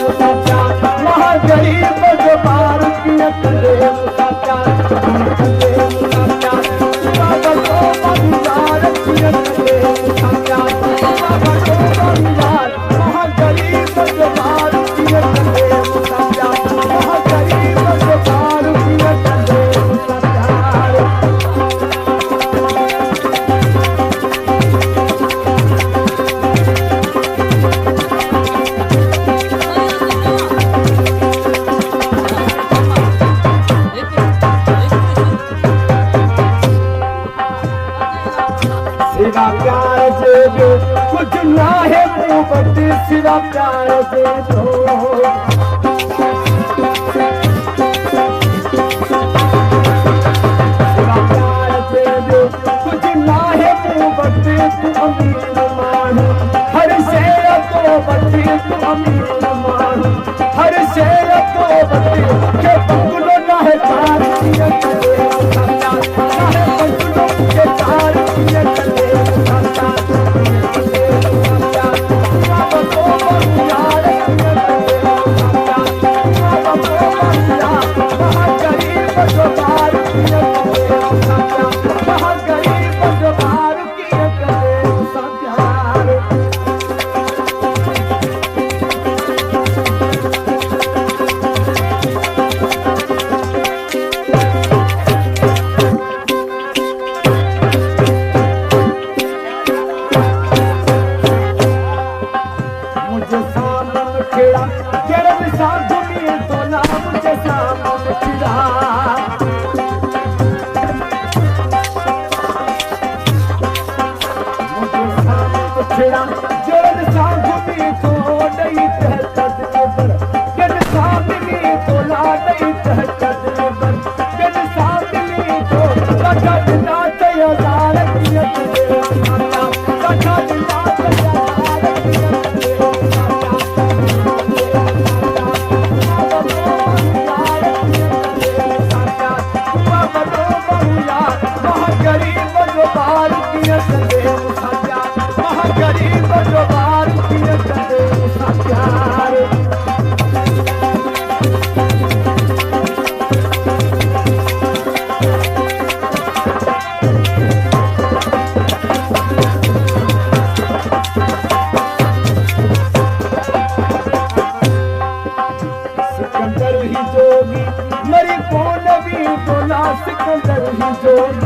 मुसा प्यार महागरीब जो पार किया करे मुसा प्यार करे मुसा प्यार बाबा को बंजार किया करे मुसा प्यार बाबा को बंजार महागरीब जो पार किया करे मुसा प्यार महागरीब जो पार किया करे मुसा प्यार सिवा प्यार दे दो कुछ ना है मोहब्बत सिवा प्यार दे दो सिवा प्यार दे दो कुछ ना है मोहब्बत तू अमीर मानो हर से तो बच्चे तू अमीर मानो हर से तो बच्चे के बंगलो ना है तार किया करे ना है बंगलो के तार किया करे सिकंदर ही जोगी